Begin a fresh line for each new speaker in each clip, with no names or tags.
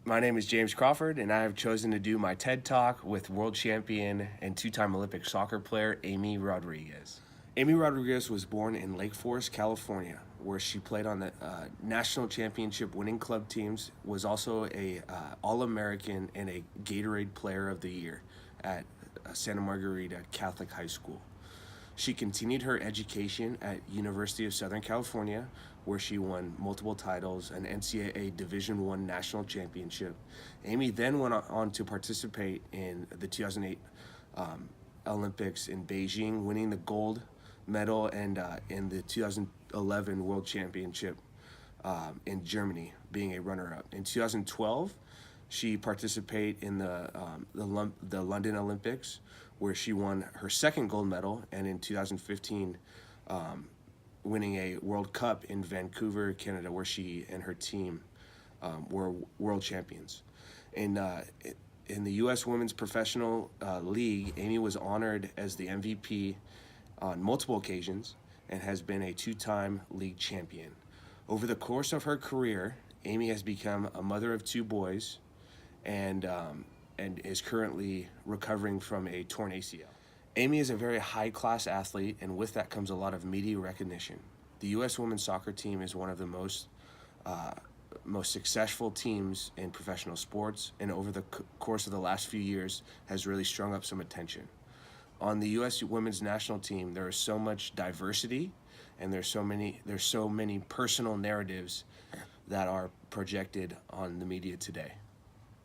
My name is James Crawford, and I have chosen to do my TED Talk with world champion and two-time Olympic soccer player Amy Rodriguez. Amy Rodriguez was born in Lake Forest, California, where she played on the national championship winning club teams, was also a All-American and a Gatorade Player of the Year at Santa Margarita Catholic High School. She continued her education at University of Southern California, where she won multiple titles, an NCAA Division I national championship. Amy then went on to participate in the 2008 Olympics in Beijing, winning the gold medal, and in the 2011 World Championship in Germany, being a runner-up. In 2012, she participated in the London Olympics, where she won her second gold medal, and in 2015, winning a World Cup in Vancouver, Canada, where she and her team were world champions. In the U.S. Women's Professional League, Amy was honored as the MVP on multiple occasions and has been a two-time league champion. Over the course of her career, Amy has become a mother of two boys and is currently recovering from a torn ACL. Amy is a very high-class athlete, and with that comes a lot of media recognition. The U.S. women's soccer team is one of the most successful teams in professional sports, and over the course of the last few years has really strung up some attention. On the U.S. women's national team, there is so much diversity, and there's so many personal narratives that are projected on the media today.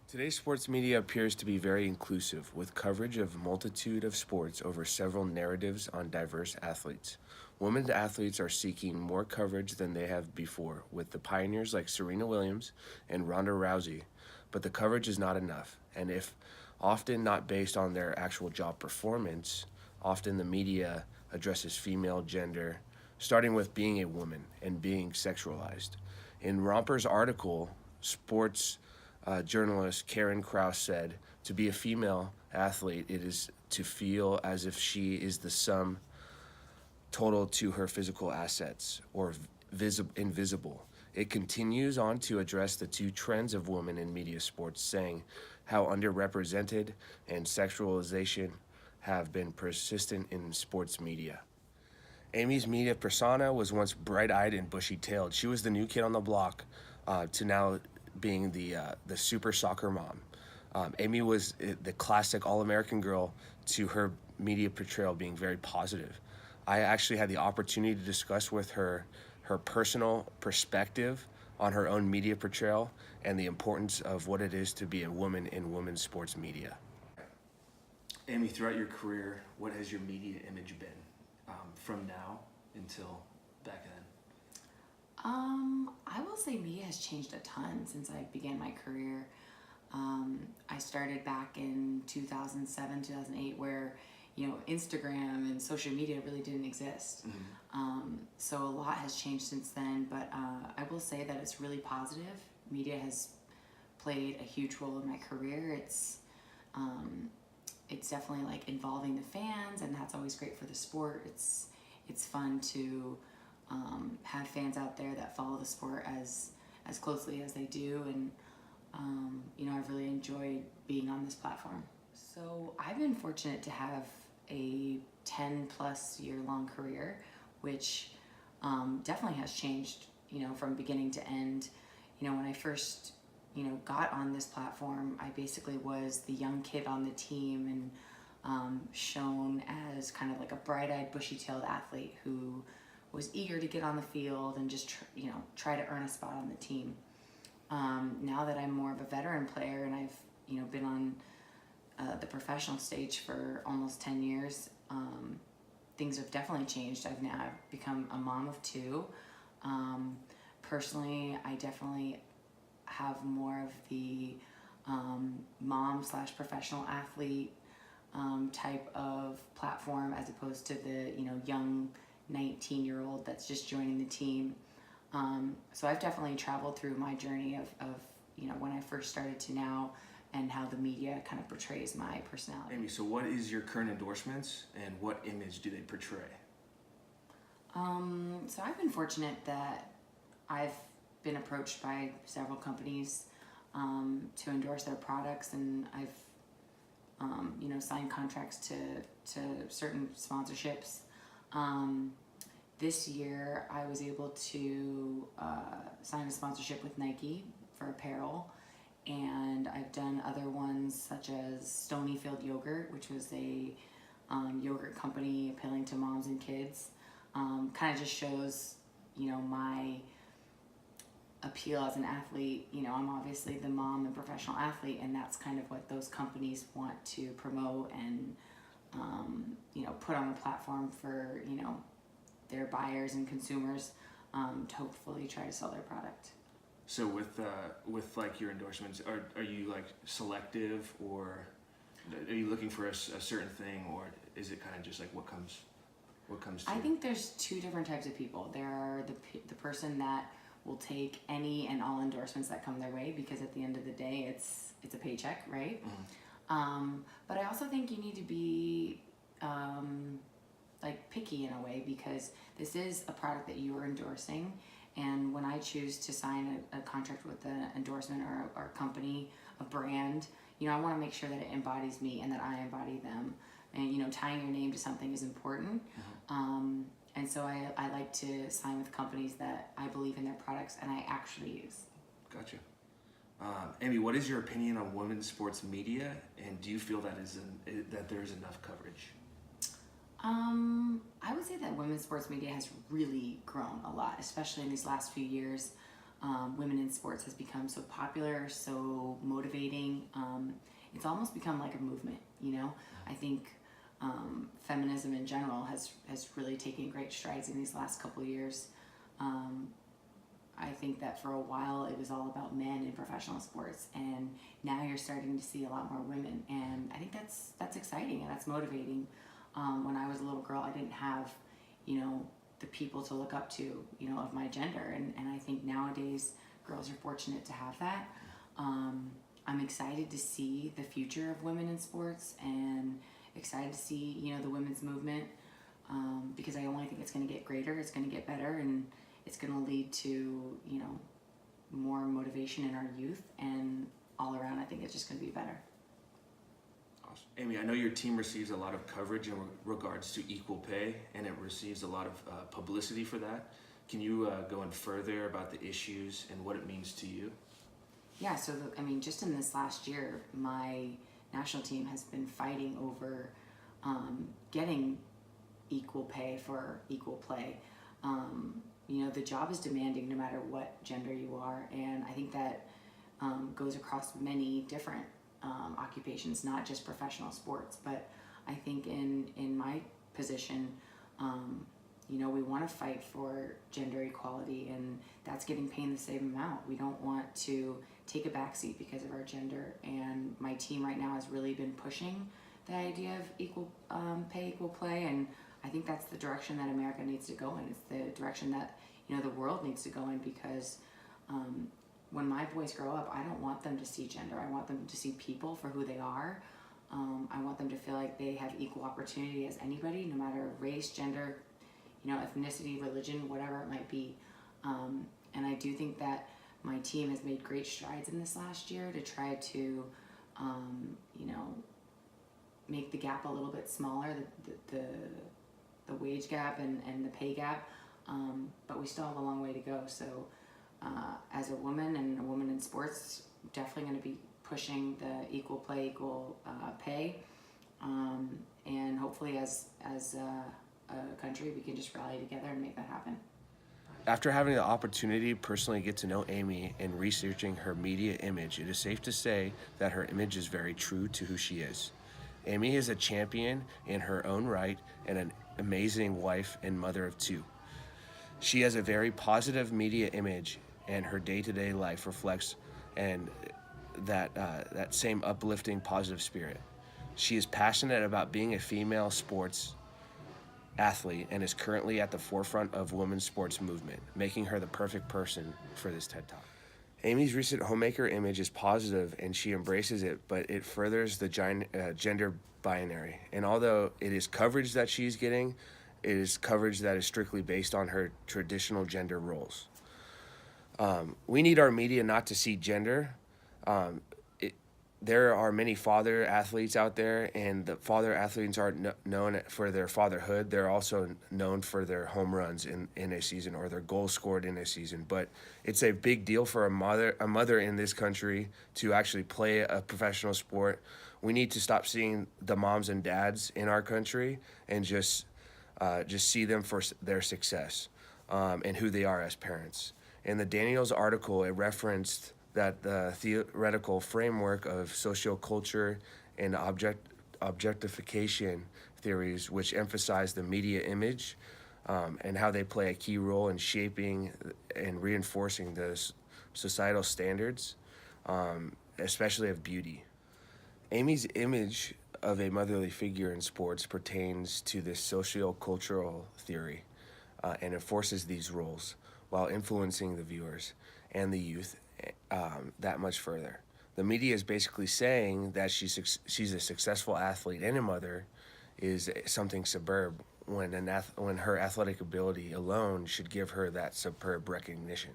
Today's sports media appears to be very inclusive, with coverage of a multitude of sports over several narratives on diverse athletes. Women's athletes are seeking more coverage than they have before, with the pioneers like Serena Williams and Ronda Rousey, but the coverage is not enough, and if often not based on their actual job performance, often the media addresses female gender, starting with being a woman and being sexualized. In Romper's article, sports journalist Karen Kraus said, "To be a female athlete, it is to feel as if she is the sum total to her physical assets, or invisible." It continues on to address the two trends of women in media sports, saying how underrepresented and sexualization have been persistent in sports media. Amy's media persona was once bright-eyed and bushy-tailed. She was the new kid on the block, to now being the super soccer mom. Amy was the classic all-American girl, to her media portrayal being very positive. I actually had the opportunity to discuss with her personal perspective on her own media portrayal and the importance of what it is to be a woman in women's sports media. Amy, throughout your career, what has your media image been from now until back then?
I will say media has changed a ton since I began my career. I started back in 2007, 2008, where Instagram and social media really didn't exist. So a lot has changed since then, but I will say that it's really positive. Media has played a huge role in my career. It's definitely like involving the fans, and that's always great for the sport. It's fun to have fans out there that follow the sport as closely as they do, and I've really enjoyed being on this platform. So I've been fortunate to have a 10 plus year long career, which definitely has changed, from beginning to end. When I first, got on this platform, I basically was the young kid on the team, and shown as kind of like a bright-eyed, bushy-tailed athlete who was eager to get on the field and just try to earn a spot on the team. Now that I'm more of a veteran player, and I've been on the professional stage for almost 10 years, things have definitely changed. I've now become a mom of two. Personally, I definitely have more of the mom / professional athlete type of platform, as opposed to the young 19-year-old that's just joining the team. So I've definitely traveled through my journey of when I first started to now, and how the media kind of portrays my personality.
Amy, so what is your current endorsements, and what image do they portray?
So I've been fortunate that I've been approached by several companies to endorse their products, and I've signed contracts to certain sponsorships. This year, I was able to sign a sponsorship with Nike for apparel, and I've done other ones such as Stonyfield Yogurt, which was a yogurt company appealing to moms and kids. Kind of just shows, my appeal as an athlete. I'm obviously the mom and professional athlete, and that's kind of what those companies want to promote and put on the platform for their buyers and consumers to hopefully try to sell their product.
So with like your endorsements, are you like selective, or are you looking for a certain thing, or is it kind of just like what comes to
I
you?
think there's two different types of people. There are the person that will take any and all endorsements that come their way, because at the end of the day, it's a paycheck, right? But I also think you need to be picky in a way, because this is a product that you are endorsing, and when I choose to sign a contract with an endorsement or a company, a brand, I want to make sure that it embodies me and that I embody them. And tying your name to something is important. And so I like to sign with companies that I believe in their products and I actually use.
Gotcha. Amy, what is your opinion on women's sports media, and do you feel that that there's enough coverage?
I would say that women's sports media has really grown a lot, especially in these last few years. Women in sports has become so popular, so motivating. It's almost become like a movement, I think feminism in general has really taken great strides in these last couple of years. I think that for a while it was all about men in professional sports, and now you're starting to see a lot more women, and I think that's exciting and that's motivating. When I was a little girl, I didn't have, the people to look up to, of my gender, and I think nowadays girls are fortunate to have that. I'm excited to see the future of women in sports, and excited to see, the women's movement, because I only think it's going to get greater, it's going to get better, and it's going to lead to, more motivation in our youth, and all around I think it's just going to be better.
Awesome. Amy, I know your team receives a lot of coverage in regards to equal pay, and it receives a lot of publicity for that. Can you go in further about the issues and what it means to you?
Yeah, so just in this last year, my national team has been fighting over getting equal pay for equal play. The job is demanding no matter what gender you are, and I think that goes across many different occupations, not just professional sports. But I think in my position, we want to fight for gender equality, and that's getting paid the same amount. We don't want to take a backseat because of our gender, and my team right now has really been pushing the idea of equal pay, equal play, and I think that's the direction that America needs to go in. It's the direction that the world needs to go in, because when my boys grow up, I don't want them to see gender. I want them to see people for who they are. I want them to feel like they have equal opportunity as anybody, no matter race, gender, ethnicity, religion, whatever it might be. And I do think that my team has made great strides in this last year to try to, make the gap a little bit smaller, the wage gap and the pay gap. But we still have a long way to go. So as a woman and a woman in sports, definitely going to be pushing the equal play, equal pay. And hopefully as a country, we can just rally together and make that happen.
After having the opportunity to personally get to know Amy and researching her media image, it is safe to say that her image is very true to who she is. Amy is a champion in her own right and an amazing wife and mother of two. She has a very positive media image, and her day-to-day life reflects that same uplifting, positive spirit. She is passionate about being a female sports athlete and is currently at the forefront of women's sports movement, making her the perfect person for this TED Talk. Amy's recent homemaker image is positive and she embraces it, but it furthers the gender binary. And although it is coverage that she's getting, it is coverage that is strictly based on her traditional gender roles. We need our media not to see gender There are many father athletes out there, and the father athletes aren't known for their fatherhood. They're also known for their home runs in a season or their goals scored in a season. But it's a big deal for a mother in this country to actually play a professional sport. We need to stop seeing the moms and dads in our country and just see them for their success and who they are as parents. In the Daniels article, it referenced that the theoretical framework of socioculture and objectification theories, which emphasize the media image and how they play a key role in shaping and reinforcing the societal standards, especially of beauty. Amy's image of a motherly figure in sports pertains to this socio-cultural theory and enforces these roles while influencing the viewers and the youth that much further. The media is basically saying that she's a successful athlete and a mother is something superb when her athletic ability alone should give her that superb recognition.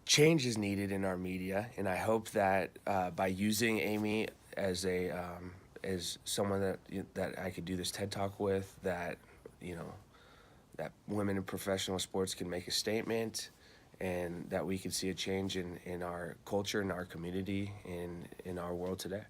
Change is needed in our media, and I hope that by using Amy as as someone that I could do this TED Talk with, that that women in professional sports can make a statement, and that we can see a change in our culture, in our community, in our world today.